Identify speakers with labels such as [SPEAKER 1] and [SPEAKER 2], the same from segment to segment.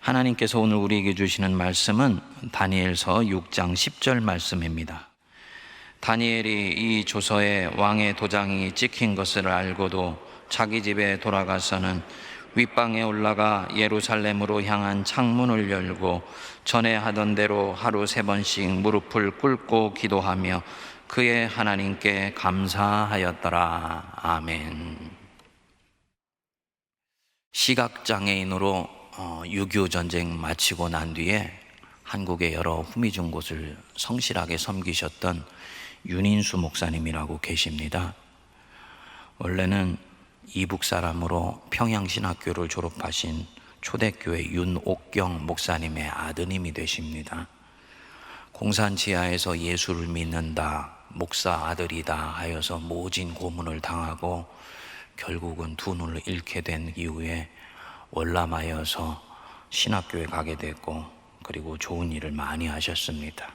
[SPEAKER 1] 하나님께서 오늘 우리에게 주시는 말씀은 다니엘서 6장 10절 말씀입니다. 다니엘이 이 조서에 왕의 도장이 찍힌 것을 알고도 자기 집에 돌아가서는 윗방에 올라가 예루살렘으로 향한 창문을 열고 전에 하던 대로 하루 3번씩 무릎을 꿇고 기도하며 그의 하나님께 감사하였더라. 아멘. 시각장애인으로 6.25 전쟁 마치고 난 뒤에 한국의 여러 후미진 곳을 성실하게 섬기셨던 윤인수 목사님이라고 계십니다. 원래는 이북 사람으로 평양신학교를 졸업하신 초대교회 윤옥경 목사님의 아드님이 되십니다. 공산 지하에서 예수를 믿는다, 목사 아들이다 하여서 모진 고문을 당하고 결국은 두 눈을 잃게 된 이후에 월남하여서 신학교에 가게 됐고, 그리고 좋은 일을 많이 하셨습니다.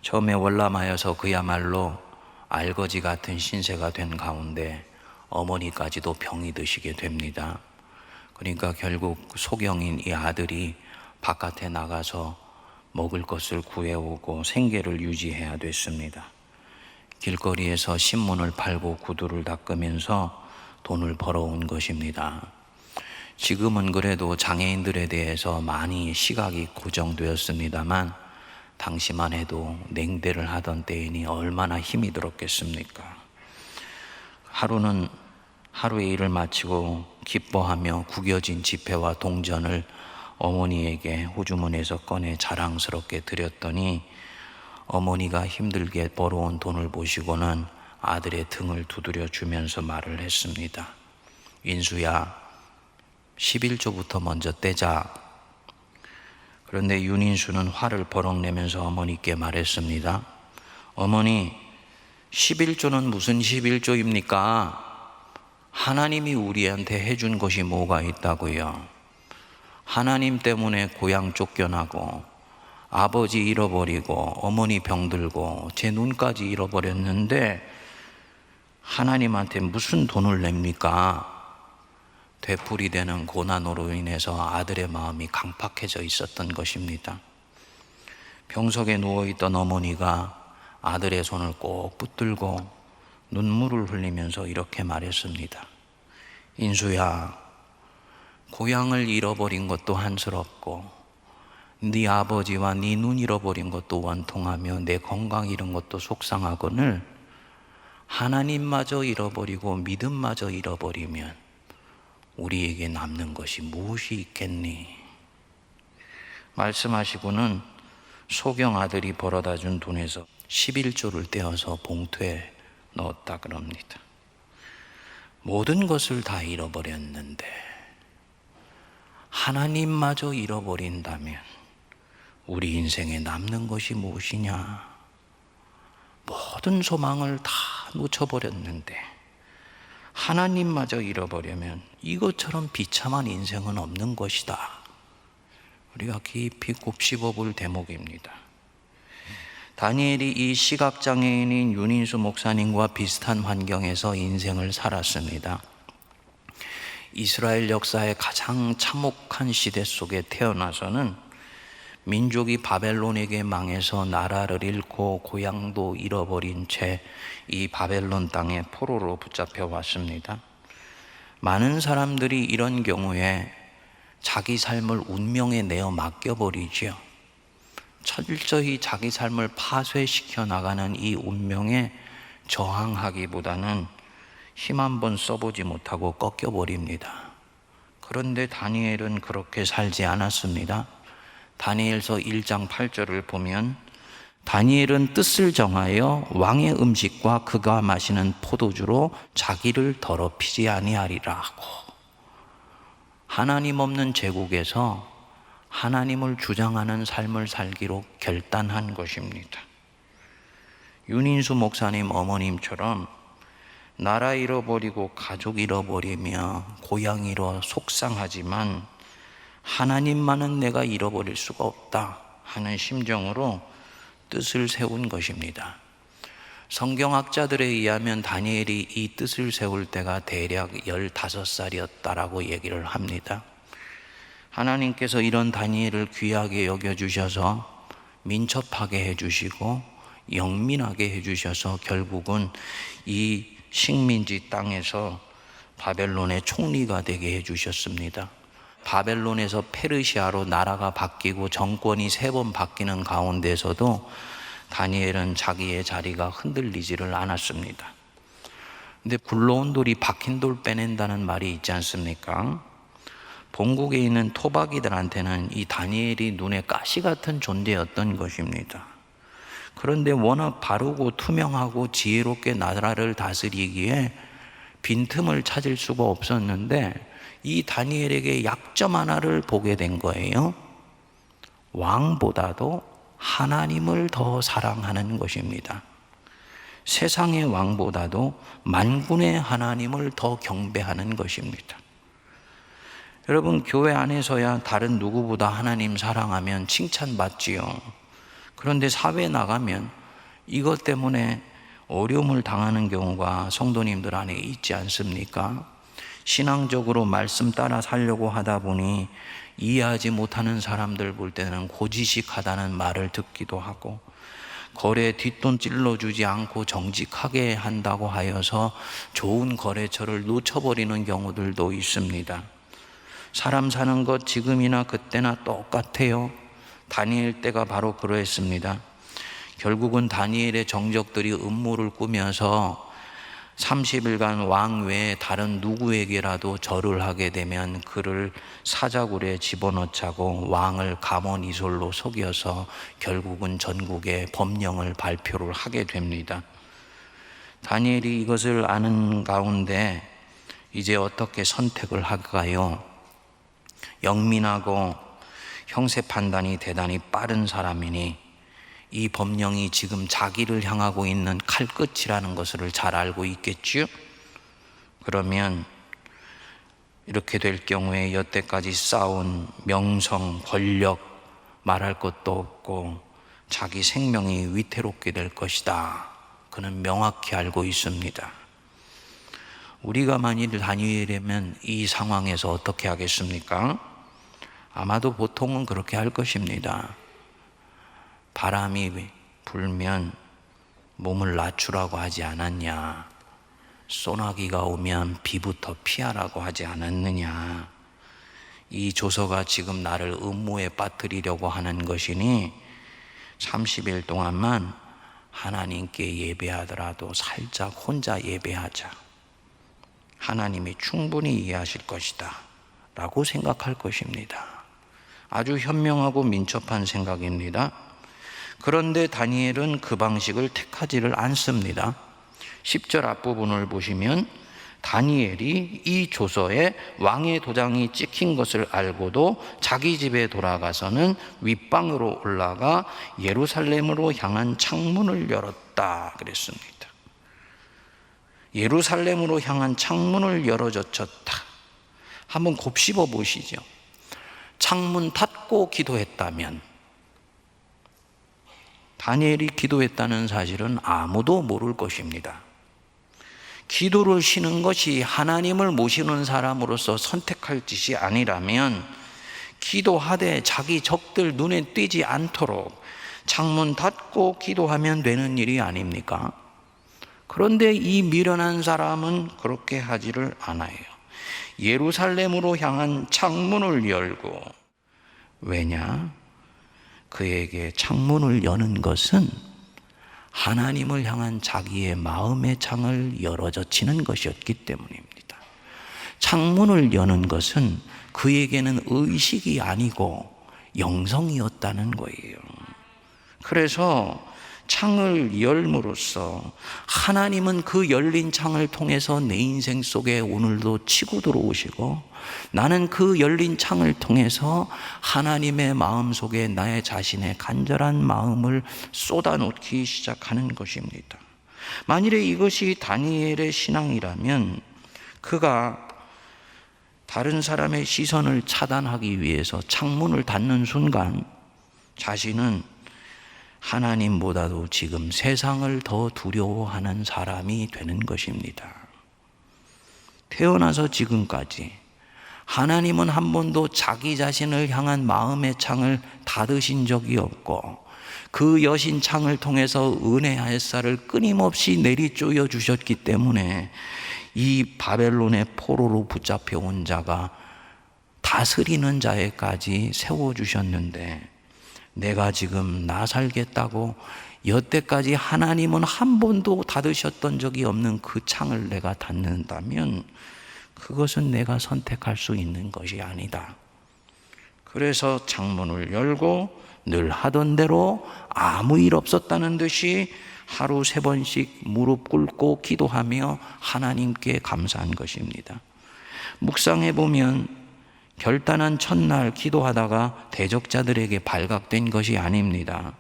[SPEAKER 1] 처음에 월남하여서 그야말로 알거지 같은 신세가 된 가운데 어머니까지도 병이 드시게 됩니다. 그러니까 결국 소경인 이 아들이 바깥에 나가서 먹을 것을 구해오고 생계를 유지해야 됐습니다. 길거리에서 신문을 팔고 구두를 닦으면서 돈을 벌어온 것입니다. 지금은 그래도 장애인들에 대해서 많이 시각이 고정되었습니다만 당시만 해도 냉대를 하던 때이니 얼마나 힘이 들었겠습니까? 하루의 일을 마치고 기뻐하며 구겨진 지폐와 동전을 어머니에게 호주머니에서 꺼내 자랑스럽게 드렸더니 어머니가 힘들게 벌어온 돈을 보시고는 아들의 등을 두드려 주면서 말을 했습니다. 인수야, 11조부터 먼저 떼자. 그런데 윤인수는 화를 버럭 내면서 어머니께 말했습니다. 어머니, 11조는 무슨 11조입니까? 하나님이 우리한테 해준 것이 뭐가 있다고요? 하나님 때문에 고향 쫓겨나고 아버지 잃어버리고 어머니 병들고 제 눈까지 잃어버렸는데 하나님한테 무슨 돈을 냅니까? 되풀이되는 고난으로 인해서 아들의 마음이 강팍해져 있었던 것입니다. 병석에 누워있던 어머니가 아들의 손을 꼭 붙들고 눈물을 흘리면서 이렇게 말했습니다. 인수야, 고향을 잃어버린 것도 한스럽고 네 아버지와 네 눈 잃어버린 것도 원통하며 내 건강 잃은 것도 속상하거늘 하나님마저 잃어버리고 믿음마저 잃어버리면 우리에게 남는 것이 무엇이 있겠니? 말씀하시고는 소경 아들이 벌어다 준 돈에서 11조를 떼어서 봉투에 넣었다 그럽니다. 모든 것을 다 잃어버렸는데 하나님마저 잃어버린다면 우리 인생에 남는 것이 무엇이냐? 모든 소망을 다 놓쳐버렸는데 하나님마저 잃어버리면 이것처럼 비참한 인생은 없는 것이다. 우리가 깊이 곱씹어 볼 대목입니다. 다니엘이 이 시각장애인인 윤인수 목사님과 비슷한 환경에서 인생을 살았습니다. 이스라엘 역사의 가장 참혹한 시대 속에 태어나서는 민족이 바벨론에게 망해서 나라를 잃고 고향도 잃어버린 채 이 바벨론 땅에 포로로 붙잡혀 왔습니다. 많은 사람들이 이런 경우에 자기 삶을 운명에 내어 맡겨버리죠. 철저히 자기 삶을 파쇄시켜 나가는 이 운명에 저항하기보다는 힘 한번 써보지 못하고 꺾여버립니다. 그런데 다니엘은 그렇게 살지 않았습니다. 다니엘서 1장 8절을 보면 다니엘은 뜻을 정하여 왕의 음식과 그가 마시는 포도주로 자기를 더럽히지 아니하리라 하고, 하나님 없는 제국에서 하나님을 주장하는 삶을 살기로 결단한 것입니다. 윤인수 목사님 어머님처럼 나라 잃어버리고 가족 잃어버리며 고향 잃어 속상하지만 하나님만은 내가 잃어버릴 수가 없다 하는 심정으로 뜻을 세운 것입니다. 성경학자들에 의하면 다니엘이 이 뜻을 세울 때가 대략 15살이었다라고 얘기를 합니다. 하나님께서 이런 다니엘을 귀하게 여겨주셔서 민첩하게 해주시고 영민하게 해주셔서 결국은 이 식민지 땅에서 바벨론의 총리가 되게 해주셨습니다. 바벨론에서 페르시아로 나라가 바뀌고 정권이 3번 바뀌는 가운데서도 다니엘은 자기의 자리가 흔들리지를 않았습니다. 근데 굴러온 돌이 박힌 돌 빼낸다는 말이 있지 않습니까? 본국에 있는 토박이들한테는 이 다니엘이 눈에 가시 같은 존재였던 것입니다. 그런데 워낙 바르고 투명하고 지혜롭게 나라를 다스리기에 빈틈을 찾을 수가 없었는데 이 다니엘에게 약점 하나를 보게 된 거예요. 왕보다도 하나님을 더 사랑하는 것입니다. 세상의 왕보다도 만군의 하나님을 더 경배하는 것입니다. 여러분, 교회 안에서야 다른 누구보다 하나님 사랑하면 칭찬받지요. 그런데 사회에 나가면 이것 때문에 어려움을 당하는 경우가 성도님들 안에 있지 않습니까? 신앙적으로 말씀 따라 살려고 하다 보니 이해하지 못하는 사람들 볼 때는 고지식하다는 말을 듣기도 하고, 거래 뒷돈 찔러주지 않고 정직하게 한다고 하여서 좋은 거래처를 놓쳐버리는 경우들도 있습니다. 사람 사는 것 지금이나 그때나 똑같아요. 다니엘 때가 바로 그러했습니다. 결국은 다니엘의 정적들이 음모를 꾸며서 30일간 왕 외에 다른 누구에게라도 절을 하게 되면 그를 사자굴에 집어넣자고 왕을 감언이솔로 속여서 결국은 전국에 법령을 발표를 하게 됩니다. 다니엘이 이것을 아는 가운데 이제 어떻게 선택을 할까요? 영민하고 형세 판단이 대단히 빠른 사람이니 이 법령이 지금 자기를 향하고 있는 칼끝이라는 것을 잘 알고 있겠죠? 그러면 이렇게 될 경우에 여태까지 쌓은 명성, 권력 말할 것도 없고 자기 생명이 위태롭게 될 것이다. 그는 명확히 알고 있습니다. 우리가 만일 다니엘이면 이 상황에서 어떻게 하겠습니까? 아마도 보통은 그렇게 할 것입니다. 바람이 불면 몸을 낮추라고 하지 않았냐? 소나기가 오면 비부터 피하라고 하지 않았느냐? 이 조서가 지금 나를 음모에 빠뜨리려고 하는 것이니 30일 동안만 하나님께 예배하더라도 살짝 혼자 예배하자. 하나님이 충분히 이해하실 것이다 라고 생각할 것입니다. 아주 현명하고 민첩한 생각입니다. 그런데 다니엘은 그 방식을 택하지를 않습니다. 10절 앞부분을 보시면 다니엘이 이 조서에 왕의 도장이 찍힌 것을 알고도 자기 집에 돌아가서는 윗방으로 올라가 예루살렘으로 향한 창문을 열었다 그랬습니다. 예루살렘으로 향한 창문을 열어젖혔다. 한번 곱씹어 보시죠. 창문 닫고 기도했다면 다니엘이 기도했다는 사실은 아무도 모를 것입니다. 기도를 쉬는 것이 하나님을 모시는 사람으로서 선택할 짓이 아니라면 기도하되 자기 적들 눈에 띄지 않도록 창문 닫고 기도하면 되는 일이 아닙니까? 그런데 이 미련한 사람은 그렇게 하지를 않아요. 예루살렘으로 향한 창문을 열고, 왜냐? 그에게 창문을 여는 것은 하나님을 향한 자기의 마음의 창을 열어젖히는 것이었기 때문입니다. 창문을 여는 것은 그에게는 의식이 아니고 영성이었다는 거예요. 그래서 창을 열므로써 하나님은 그 열린 창을 통해서 내 인생 속에 오늘도 치고 들어오시고, 나는 그 열린 창을 통해서 하나님의 마음 속에 나의 자신의 간절한 마음을 쏟아놓기 시작하는 것입니다. 만일에 이것이 다니엘의 신앙이라면 그가 다른 사람의 시선을 차단하기 위해서 창문을 닫는 순간 자신은 하나님보다도 지금 세상을 더 두려워하는 사람이 되는 것입니다. 태어나서 지금까지 하나님은 한 번도 자기 자신을 향한 마음의 창을 닫으신 적이 없고 그 여신 창을 통해서 은혜의 햇살을 끊임없이 내리쪼여 주셨기 때문에 이 바벨론의 포로로 붙잡혀온 자가 다스리는 자에까지 세워주셨는데, 내가 지금 나 살겠다고 여태까지 하나님은 한 번도 닫으셨던 적이 없는 그 창을 내가 닫는다면 그것은 내가 선택할 수 있는 것이 아니다. 그래서 창문을 열고 늘 하던 대로 아무 일 없었다는 듯이 하루 3번씩 무릎 꿇고 기도하며 하나님께 감사한 것입니다. 묵상해 보면 결단한 첫날 기도하다가 대적자들에게 발각된 것이 아닙니다.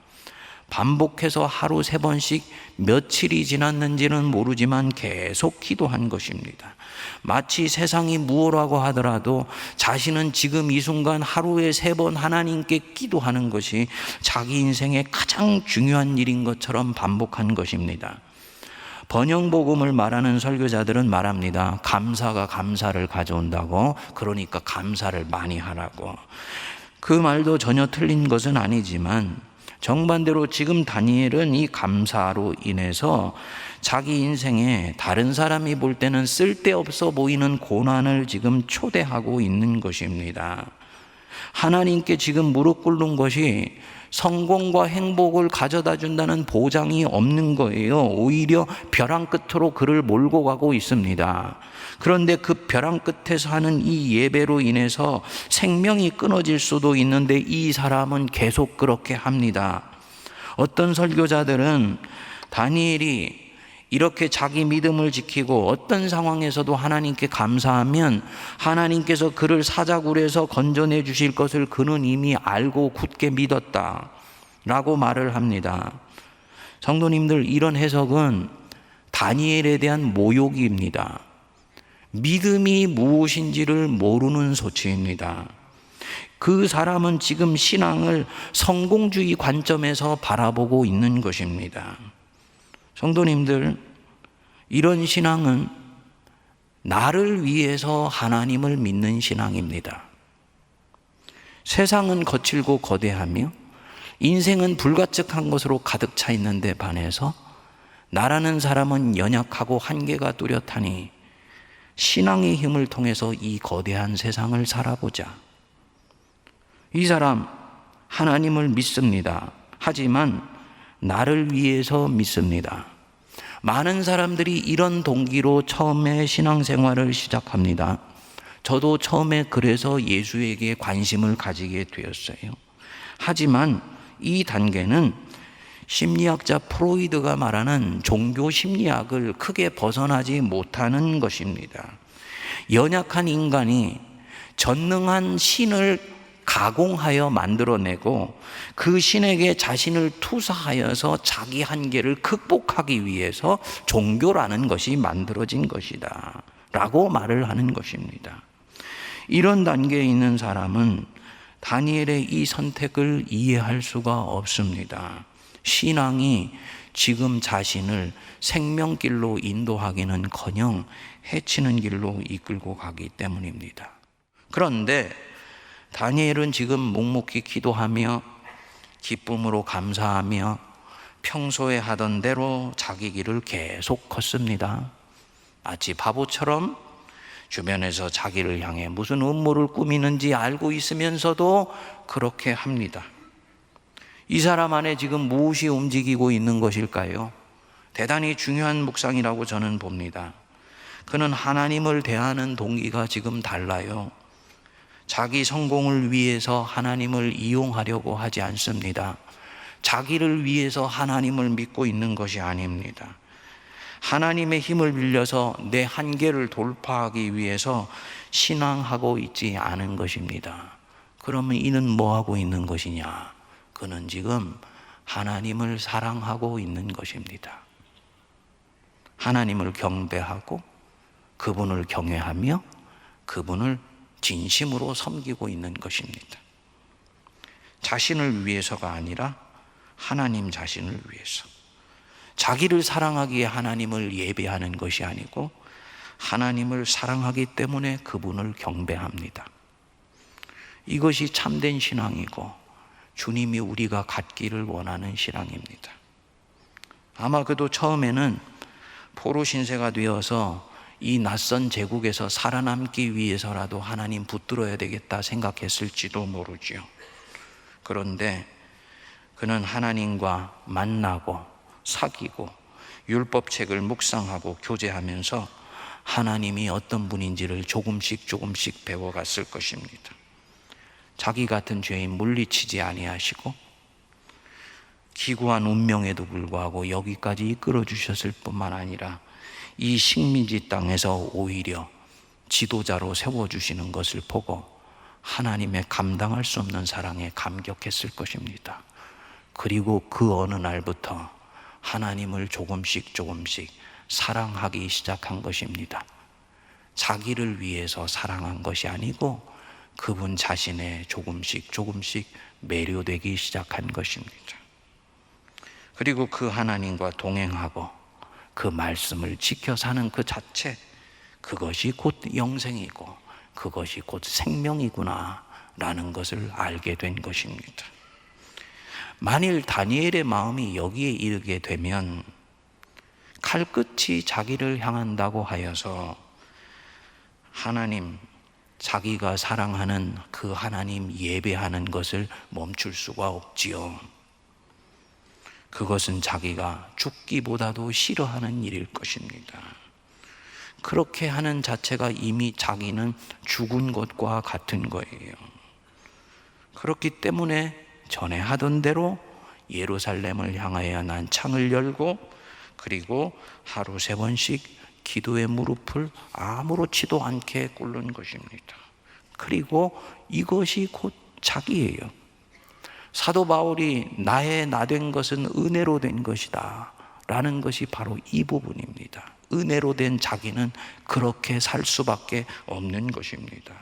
[SPEAKER 1] 반복해서 하루 3번씩 며칠이 지났는지는 모르지만 계속 기도한 것입니다. 마치 세상이 무엇라고 하더라도 자신은 지금 이 순간 하루에 3번 하나님께 기도하는 것이 자기 인생의 가장 중요한 일인 것처럼 반복한 것입니다. 번영복음을 말하는 설교자들은 말합니다. 감사가 감사를 가져온다고, 그러니까 감사를 많이 하라고. 그 말도 전혀 틀린 것은 아니지만 정반대로 지금 다니엘은 이 감사로 인해서 자기 인생에 다른 사람이 볼 때는 쓸데없어 보이는 고난을 지금 초대하고 있는 것입니다. 하나님께 지금 무릎 꿇는 것이 성공과 행복을 가져다 준다는 보장이 없는 거예요. 오히려 벼랑 끝으로 그를 몰고 가고 있습니다. 그런데 그 벼랑 끝에서 하는 이 예배로 인해서 생명이 끊어질 수도 있는데 이 사람은 계속 그렇게 합니다. 어떤 설교자들은 다니엘이 이렇게 자기 믿음을 지키고 어떤 상황에서도 하나님께 감사하면 하나님께서 그를 사자굴에서 건져내 주실 것을 그는 이미 알고 굳게 믿었다 라고 말을 합니다. 성도님들, 이런 해석은 다니엘에 대한 모욕입니다. 믿음이 무엇인지를 모르는 소치입니다. 그 사람은 지금 신앙을 성공주의 관점에서 바라보고 있는 것입니다. 성도님들, 이런 신앙은 나를 위해서 하나님을 믿는 신앙입니다. 세상은 거칠고 거대하며 인생은 불가측한 것으로 가득 차 있는데 반해서 나라는 사람은 연약하고 한계가 뚜렷하니 신앙의 힘을 통해서 이 거대한 세상을 살아보자. 이 사람 하나님을 믿습니다. 하지만 나를 위해서 믿습니다. 많은 사람들이 이런 동기로 처음에 신앙생활을 시작합니다. 저도 처음에 그래서 예수에게 관심을 가지게 되었어요. 하지만 이 단계는 심리학자 프로이드가 말하는 종교 심리학을 크게 벗어나지 못하는 것입니다. 연약한 인간이 전능한 신을 가공하여 만들어내고 그 신에게 자신을 투사하여서 자기 한계를 극복하기 위해서 종교라는 것이 만들어진 것이다 라고 말을 하는 것입니다. 이런 단계에 있는 사람은 다니엘의 이 선택을 이해할 수가 없습니다. 신앙이 지금 자신을 생명길로 인도하기는커녕 해치는 길로 이끌고 가기 때문입니다. 그런데 다니엘은 지금 묵묵히 기도하며 기쁨으로 감사하며 평소에 하던 대로 자기 길을 계속 걷습니다. 마치 바보처럼 주변에서 자기를 향해 무슨 음모를 꾸미는지 알고 있으면서도 그렇게 합니다. 이 사람 안에 지금 무엇이 움직이고 있는 것일까요? 대단히 중요한 묵상이라고 저는 봅니다. 그는 하나님을 대하는 동기가 지금 달라요. 자기 성공을 위해서 하나님을 이용하려고 하지 않습니다. 자기를 위해서 하나님을 믿고 있는 것이 아닙니다. 하나님의 힘을 빌려서 내 한계를 돌파하기 위해서 신앙하고 있지 않은 것입니다. 그러면 이는 뭐 하고 있는 것이냐? 그는 지금 하나님을 사랑하고 있는 것입니다. 하나님을 경배하고 그분을 경외하며 그분을 진심으로 섬기고 있는 것입니다. 자신을 위해서가 아니라 하나님 자신을 위해서. 자기를 사랑하기에 하나님을 예배하는 것이 아니고 하나님을 사랑하기 때문에 그분을 경배합니다. 이것이 참된 신앙이고 주님이 우리가 갖기를 원하는 신앙입니다. 아마 그도 처음에는 포로 신세가 되어서 이 낯선 제국에서 살아남기 위해서라도 하나님 붙들어야 되겠다 생각했을지도 모르지요. 그런데 그는 하나님과 만나고 사귀고 율법책을 묵상하고 교제하면서 하나님이 어떤 분인지를 조금씩 배워갔을 것입니다. 자기 같은 죄인 물리치지 아니하시고 기구한 운명에도 불구하고 여기까지 이끌어 주셨을 뿐만 아니라 이 식민지 땅에서 오히려 지도자로 세워주시는 것을 보고 하나님의 감당할 수 없는 사랑에 감격했을 것입니다. 그리고 그 어느 날부터 하나님을 조금씩 사랑하기 시작한 것입니다. 자기를 위해서 사랑한 것이 아니고 그분 자신에 조금씩 매료되기 시작한 것입니다. 그리고 그 하나님과 동행하고 그 말씀을 지켜 사는 그 자체, 그것이 곧 영생이고 그것이 곧 생명이구나 라는 것을 알게 된 것입니다. 만일 다니엘의 마음이 여기에 이르게 되면 칼끝이 자기를 향한다고 하여서 하나님, 자기가 사랑하는 그 하나님 예배하는 것을 멈출 수가 없지요. 그것은 자기가 죽기보다도 싫어하는 일일 것입니다. 그렇게 하는 자체가 이미 자기는 죽은 것과 같은 거예요. 그렇기 때문에 전에 하던 대로 예루살렘을 향하여 난 창을 열고 그리고 하루 3번씩 기도의 무릎을 아무렇지도 않게 꿇는 것입니다. 그리고 이것이 곧 자기예요. 사도 바울이 나의 나 된 것은 은혜로 된 것이다 라는 것이 바로 이 부분입니다. 은혜로 된 자기는 그렇게 살 수밖에 없는 것입니다.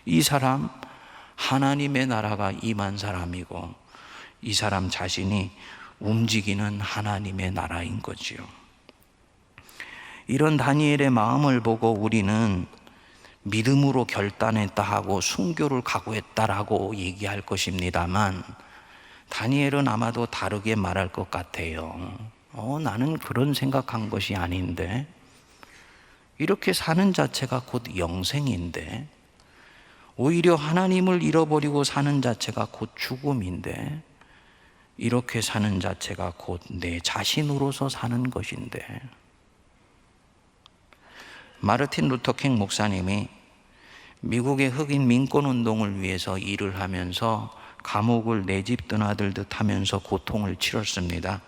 [SPEAKER 1] 이 사람 하나님의 나라가 임한 사람이고 이 사람 자신이 움직이는 하나님의 나라인 거지요. 이런 다니엘의 마음을 보고 우리는 믿음으로 결단했다 하고 순교를 각오했다라고 얘기할 것입니다만 다니엘은 아마도 다르게 말할 것 같아요. 나는 그런 생각한 것이 아닌데, 이렇게 사는 자체가 곧 영생인데, 오히려 하나님을 잃어버리고 사는 자체가 곧 죽음인데, 이렇게 사는 자체가 곧 내 자신으로서 사는 것인데. 마르틴 루터킹 목사님이 미국의 흑인 민권운동을 위해서 일을 하면서 감옥을 내 집 떠나들듯 하면서 고통을 치렀습니다.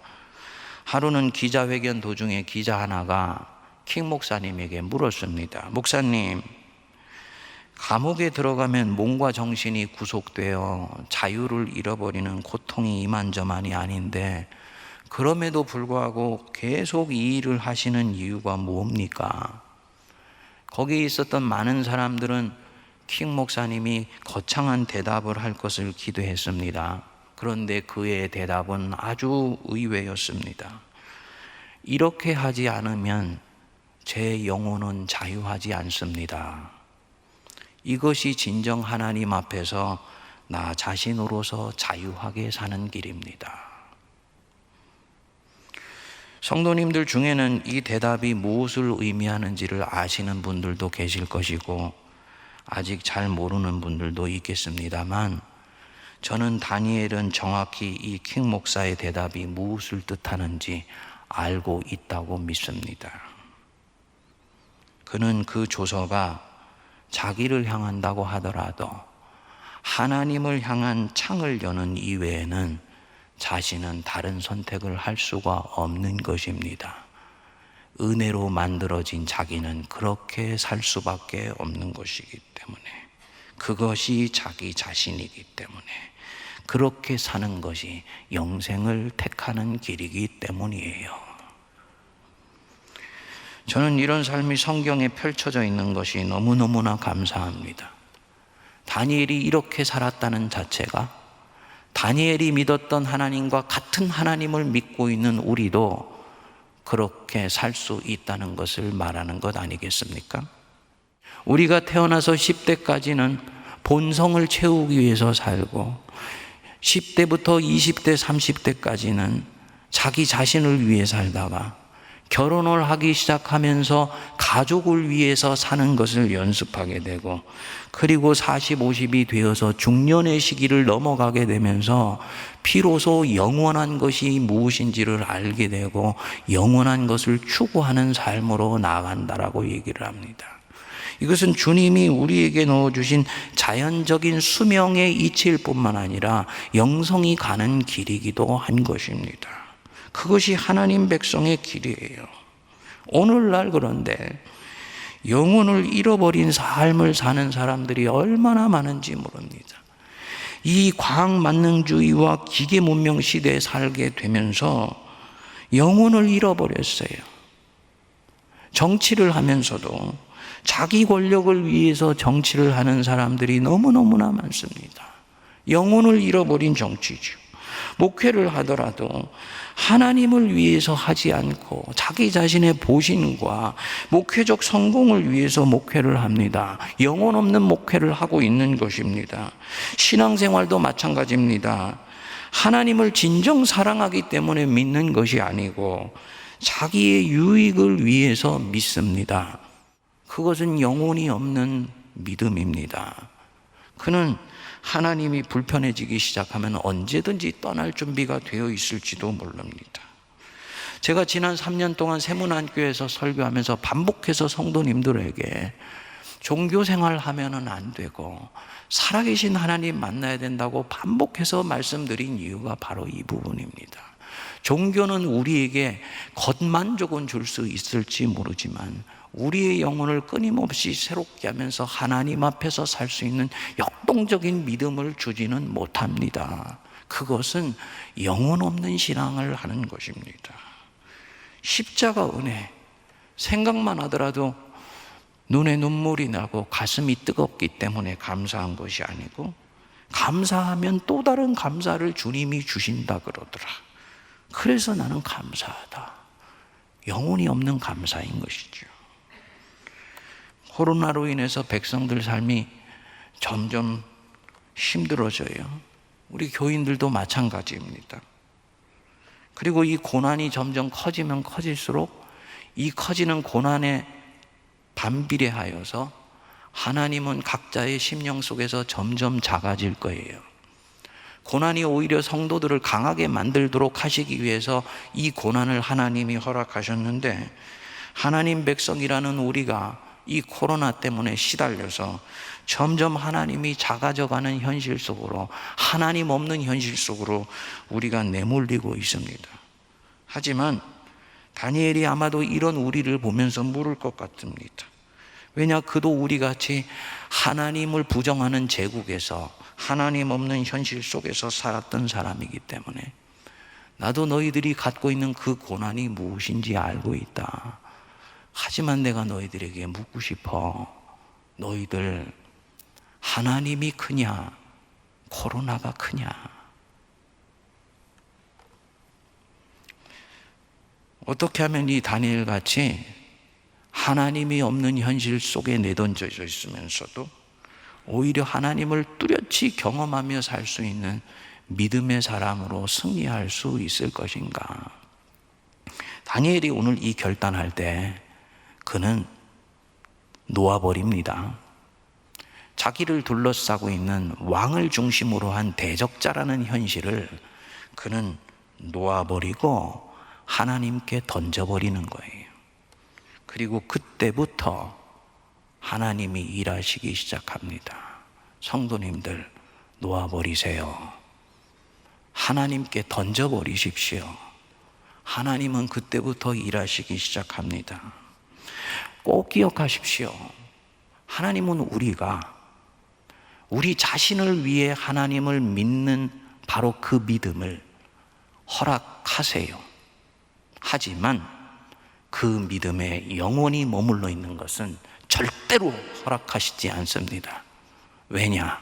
[SPEAKER 1] 하루는 기자회견 도중에 기자 하나가 킹 목사님에게 물었습니다. 목사님, 감옥에 들어가면 몸과 정신이 구속되어 자유를 잃어버리는 고통이 이만저만이 아닌데 그럼에도 불구하고 계속 이 일을 하시는 이유가 뭡니까? 거기에 있었던 많은 사람들은 킹 목사님이 거창한 대답을 할 것을 기대했습니다. 그런데 그의 대답은 아주 의외였습니다. 이렇게 하지 않으면 제 영혼은 자유하지 않습니다. 이것이 진정 하나님 앞에서 나 자신으로서 자유하게 사는 길입니다. 성도님들 중에는 이 대답이 무엇을 의미하는지를 아시는 분들도 계실 것이고 아직 잘 모르는 분들도 있겠습니다만 저는 다니엘은 정확히 이 킹 목사의 대답이 무엇을 뜻하는지 알고 있다고 믿습니다. 그는 그 조서가 자기를 향한다고 하더라도 하나님을 향한 창을 여는 이외에는 자신은 다른 선택을 할 수가 없는 것입니다. 은혜로 만들어진 자기는 그렇게 살 수밖에 없는 것이기 때문에, 그것이 자기 자신이기 때문에, 그렇게 사는 것이 영생을 택하는 길이기 때문이에요. 저는 이런 삶이 성경에 펼쳐져 있는 것이 너무너무나 감사합니다. 다니엘이 이렇게 살았다는 자체가 다니엘이 믿었던 하나님과 같은 하나님을 믿고 있는 우리도 그렇게 살 수 있다는 것을 말하는 것 아니겠습니까? 우리가 태어나서 10대까지는 본성을 채우기 위해서 살고 10대부터 20대, 30대까지는 자기 자신을 위해 살다가 결혼을 하기 시작하면서 가족을 위해서 사는 것을 연습하게 되고, 그리고 40, 50이 되어서 중년의 시기를 넘어가게 되면서 비로소 영원한 것이 무엇인지를 알게 되고 영원한 것을 추구하는 삶으로 나아간다라고 얘기를 합니다. 이것은 주님이 우리에게 넣어주신 자연적인 수명의 이치일 뿐만 아니라 영성이 가는 길이기도 한 것입니다. 그것이 하나님 백성의 길이에요. 오늘날 그런데 영혼을 잃어버린 삶을 사는 사람들이 얼마나 많은지 모릅니다. 이 과학만능주의와 기계문명 시대에 살게 되면서 영혼을 잃어버렸어요. 정치를 하면서도 자기 권력을 위해서 정치를 하는 사람들이 너무너무나 많습니다. 영혼을 잃어버린 정치죠. 목회를 하더라도 하나님을 위해서 하지 않고 자기 자신의 보신과 목회적 성공을 위해서 목회를 합니다. 영혼 없는 목회를 하고 있는 것입니다. 신앙생활도 마찬가지입니다. 하나님을 진정 사랑하기 때문에 믿는 것이 아니고 자기의 유익을 위해서 믿습니다. 그것은 영혼이 없는 믿음입니다. 그는 하나님이 불편해지기 시작하면 언제든지 떠날 준비가 되어 있을지도 모릅니다. 제가 지난 3년 동안 세문안교에서 설교하면서 반복해서 성도님들에게 종교생활 하면은 안 되고 살아계신 하나님 만나야 된다고 반복해서 말씀드린 이유가 바로 이 부분입니다. 종교는 우리에게 겉만족은 줄 수 있을지 모르지만 우리의 영혼을 끊임없이 새롭게 하면서 하나님 앞에서 살 수 있는 역동적인 믿음을 주지는 못합니다. 그것은 영혼 없는 신앙을 하는 것입니다. 십자가 은혜, 생각만 하더라도 눈에 눈물이 나고 가슴이 뜨겁기 때문에 감사한 것이 아니고, 감사하면 또 다른 감사를 주님이 주신다 그러더라. 그래서 나는 감사하다. 영혼이 없는 감사인 것이죠. 코로나로 인해서 백성들 삶이 점점 힘들어져요. 우리 교인들도 마찬가지입니다. 그리고 이 고난이 점점 커지면 커질수록 이 커지는 고난에 반비례하여서 하나님은 각자의 심령 속에서 점점 작아질 거예요. 고난이 오히려 성도들을 강하게 만들도록 하시기 위해서 이 고난을 하나님이 허락하셨는데, 하나님 백성이라는 우리가 이 코로나 때문에 시달려서 점점 하나님이 작아져가는 현실 속으로, 하나님 없는 현실 속으로 우리가 내몰리고 있습니다. 하지만 다니엘이 아마도 이런 우리를 보면서 물을 것 같습니다. 왜냐, 그도 우리같이 하나님을 부정하는 제국에서 하나님 없는 현실 속에서 살았던 사람이기 때문에 나도 너희들이 갖고 있는 그 고난이 무엇인지 알고 있다. 하지만 내가 너희들에게 묻고 싶어. 너희들 하나님이 크냐, 코로나가 크냐? 어떻게 하면 이 다니엘 같이 하나님이 없는 현실 속에 내던져져 있으면서도 오히려 하나님을 뚜렷이 경험하며 살 수 있는 믿음의 사람으로 승리할 수 있을 것인가? 다니엘이 오늘 이 결단할 때 그는 놓아버립니다. 자기를 둘러싸고 있는 왕을 중심으로 한 대적자라는 현실을 그는 놓아버리고 하나님께 던져버리는 거예요. 그리고 그때부터 하나님이 일하시기 시작합니다. 성도님들, 놓아버리세요. 하나님께 던져버리십시오. 하나님은 그때부터 일하시기 시작합니다. 꼭 기억하십시오. 하나님은 우리 자신을 위해 하나님을 믿는 바로 그 믿음을 허락하세요. 하지만 그 믿음에 영원히 머물러 있는 것은 절대로 허락하시지 않습니다. 왜냐?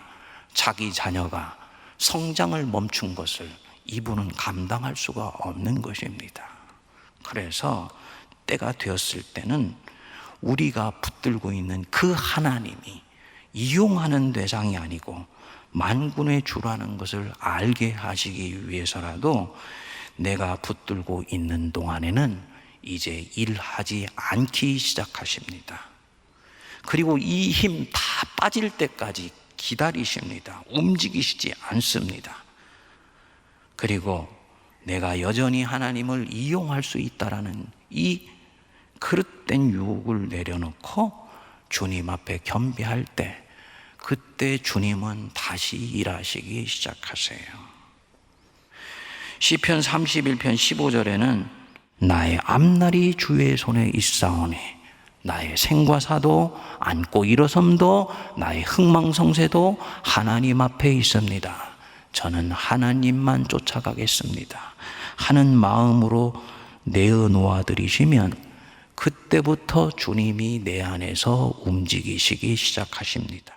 [SPEAKER 1] 자기 자녀가 성장을 멈춘 것을 이분은 감당할 수가 없는 것입니다. 그래서 때가 되었을 때는 우리가 붙들고 있는 그 하나님이 이용하는 대상이 아니고 만군의 주라는 것을 알게 하시기 위해서라도 내가 붙들고 있는 동안에는 이제 일하지 않기 시작하십니다. 그리고 이 힘 다 빠질 때까지 기다리십니다. 움직이시지 않습니다. 그리고 내가 여전히 하나님을 이용할 수 있다라는 이 그릇된 유혹을 내려놓고 주님 앞에 겸비할 때, 그때 주님은 다시 일하시기 시작하세요. 시편 31편 15절에는 나의 앞날이 주의 손에 있사오니 나의 생과 사도 앉고 일어섬도 나의 흥망성쇠도 하나님 앞에 있습니다. 저는 하나님만 쫓아가겠습니다 하는 마음으로 내어놓아 드리시면 그때부터 주님이 내 안에서 움직이시기 시작하십니다.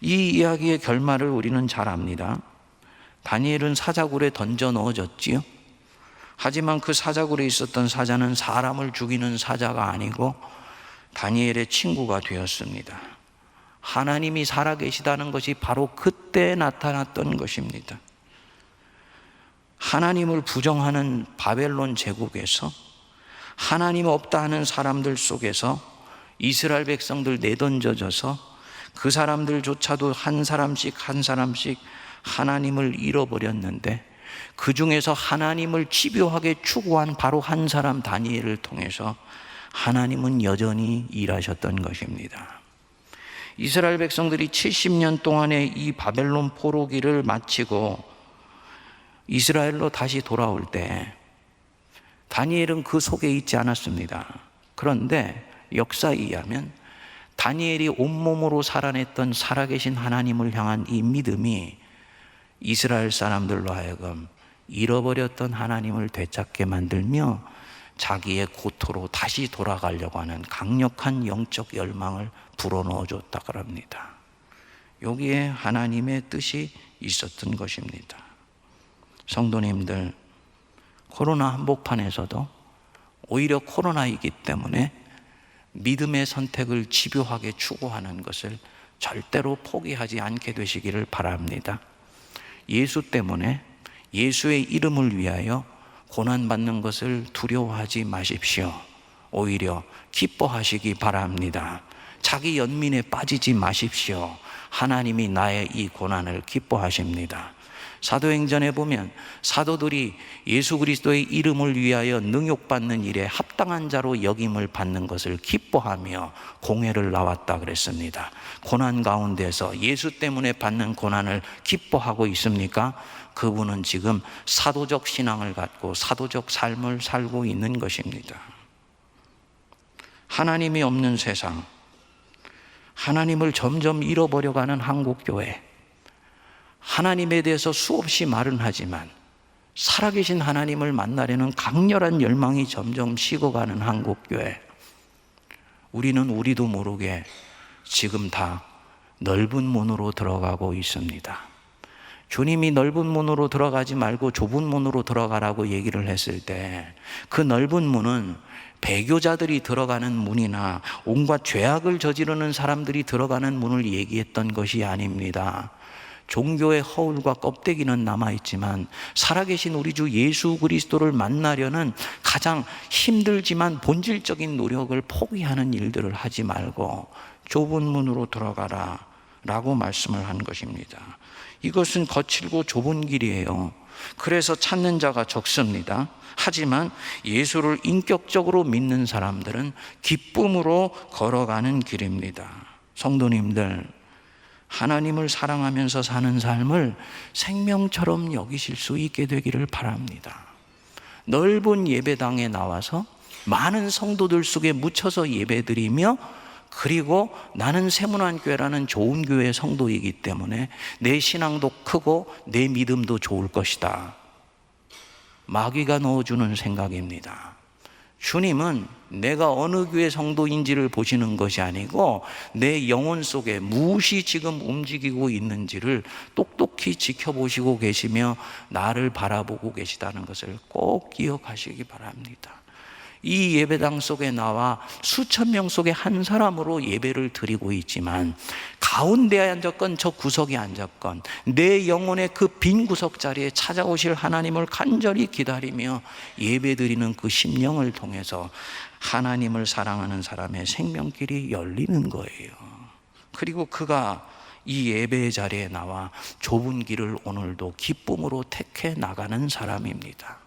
[SPEAKER 1] 이 이야기의 결말을 우리는 잘 압니다. 다니엘은 사자굴에 던져 넣어졌지요. 하지만 그 사자굴에 있었던 사자는 사람을 죽이는 사자가 아니고 다니엘의 친구가 되었습니다. 하나님이 살아계시다는 것이 바로 그때 나타났던 것입니다. 하나님을 부정하는 바벨론 제국에서 하나님 없다 하는 사람들 속에서 이스라엘 백성들 내던져져서 그 사람들조차도 한 사람씩 하나님을 잃어버렸는데, 그 중에서 하나님을 집요하게 추구한 바로 한 사람 다니엘을 통해서 하나님은 여전히 일하셨던 것입니다. 이스라엘 백성들이 70년 동안의 이 바벨론 포로기를 마치고 이스라엘로 다시 돌아올 때 다니엘은 그 속에 있지 않았습니다. 그런데 역사에 의하면 다니엘이 온몸으로 살아냈던 살아계신 하나님을 향한 이 믿음이 이스라엘 사람들로 하여금 잃어버렸던 하나님을 되찾게 만들며 자기의 고토로 다시 돌아가려고 하는 강력한 영적 열망을 불어넣어 줬다고 합니다. 여기에 하나님의 뜻이 있었던 것입니다. 성도님들, 코로나 한복판에서도 오히려 코로나이기 때문에 믿음의 선택을 집요하게 추구하는 것을 절대로 포기하지 않게 되시기를 바랍니다. 예수 때문에, 예수의 이름을 위하여 고난받는 것을 두려워하지 마십시오. 오히려 기뻐하시기 바랍니다. 자기 연민에 빠지지 마십시오. 하나님이 나의 이 고난을 기뻐하십니다. 사도행전에 보면 사도들이 예수 그리스도의 이름을 위하여 능욕받는 일에 합당한 자로 여김을 받는 것을 기뻐하며 공회를 나왔다 그랬습니다. 고난 가운데서 예수 때문에 받는 고난을 기뻐하고 있습니까? 그분은 지금 사도적 신앙을 갖고 사도적 삶을 살고 있는 것입니다. 하나님이 없는 세상, 하나님을 점점 잃어버려가는 한국교회, 하나님에 대해서 수없이 말은 하지만 살아계신 하나님을 만나려는 강렬한 열망이 점점 식어가는 한국교회, 우리는 우리도 모르게 지금 다 넓은 문으로 들어가고 있습니다. 주님이 넓은 문으로 들어가지 말고 좁은 문으로 들어가라고 얘기를 했을 때 그 넓은 문은 배교자들이 들어가는 문이나 온갖 죄악을 저지르는 사람들이 들어가는 문을 얘기했던 것이 아닙니다. 종교의 허울과 껍데기는 남아있지만 살아계신 우리 주 예수 그리스도를 만나려는 가장 힘들지만 본질적인 노력을 포기하는 일들을 하지 말고 좁은 문으로 들어가라 라고 말씀을 한 것입니다. 이것은 거칠고 좁은 길이에요. 그래서 찾는 자가 적습니다. 하지만 예수를 인격적으로 믿는 사람들은 기쁨으로 걸어가는 길입니다. 성도님들, 하나님을 사랑하면서 사는 삶을 생명처럼 여기실 수 있게 되기를 바랍니다. 넓은 예배당에 나와서 많은 성도들 속에 묻혀서 예배드리며, 그리고 나는 세문안교회라는 좋은 교회의 성도이기 때문에 내 신앙도 크고 내 믿음도 좋을 것이다, 마귀가 넣어주는 생각입니다. 주님은 내가 어느 교회 성도인지를 보시는 것이 아니고 내 영혼 속에 무엇이 지금 움직이고 있는지를 똑똑히 지켜보시고 계시며 나를 바라보고 계시다는 것을 꼭 기억하시기 바랍니다.
[SPEAKER 2] 이 예배당 속에 나와 수천 명 속에 한 사람으로 예배를 드리고 있지만, 가운데에 앉았건 저 구석에 앉았건 내 영혼의 그 빈 구석 자리에 찾아오실 하나님을 간절히 기다리며 예배 드리는 그 심령을 통해서 하나님을 사랑하는 사람의 생명길이 열리는 거예요. 그리고 그가 이 예배의 자리에 나와 좁은 길을 오늘도 기쁨으로 택해 나가는 사람입니다.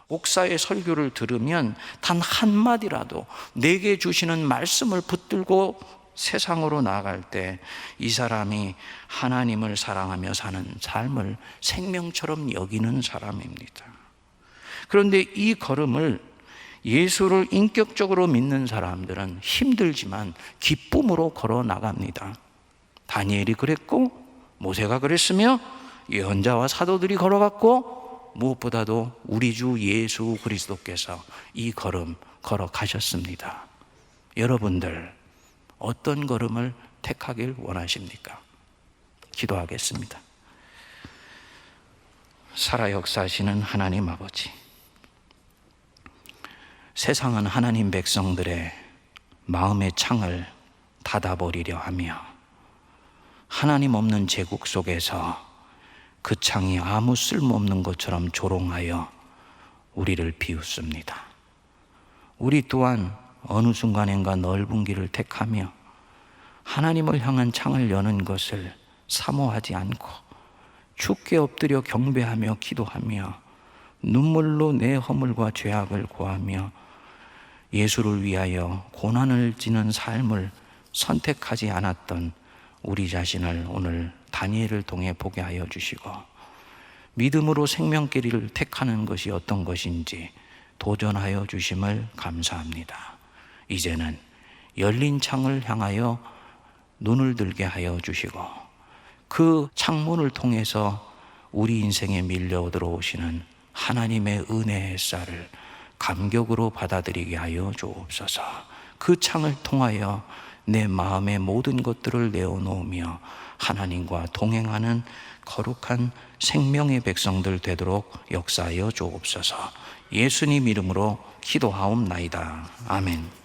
[SPEAKER 2] 옥사의 설교를 들으면 단 한마디라도 내게 주시는 말씀을 붙들고 세상으로 나아갈 때 이 사람이 하나님을 사랑하며 사는 삶을 생명처럼 여기는 사람입니다. 그런데 이 걸음을 예수를 인격적으로 믿는 사람들은 힘들지만 기쁨으로 걸어 나갑니다. 다니엘이 그랬고, 모세가 그랬으며, 예언자와 사도들이 걸어갔고, 무엇보다도 우리 주 예수 그리스도께서 이 걸음 걸어가셨습니다. 여러분들 어떤 걸음을 택하길 원하십니까? 기도하겠습니다. 살아 역사하시는 하나님 아버지, 세상은 하나님 백성들의 마음의 창을 닫아버리려 하며 하나님 없는 제국 속에서 그 창이 아무 쓸모없는 것처럼 조롱하여 우리를 비웃습니다. 우리 또한 어느 순간인가 넓은 길을 택하며 하나님을 향한 창을 여는 것을 사모하지 않고 죽게 엎드려 경배하며 기도하며 눈물로 내 허물과 죄악을 고하며 예수를 위하여 고난을 지는 삶을 선택하지 않았던 우리 자신을 오늘 다니엘을 통해 보게 하여 주시고, 믿음으로 생명길을 택하는 것이 어떤 것인지 도전하여 주심을 감사합니다. 이제는 열린 창을 향하여 눈을 들게 하여 주시고, 그 창문을 통해서 우리 인생에 밀려 들어오시는 하나님의 은혜의 햇살을 감격으로 받아들이게 하여 주옵소서. 그 창을 통하여 내 마음의 모든 것들을 내어놓으며 하나님과 동행하는 거룩한 생명의 백성들 되도록 역사하여 주옵소서. 예수님 이름으로 기도하옵나이다. 아멘.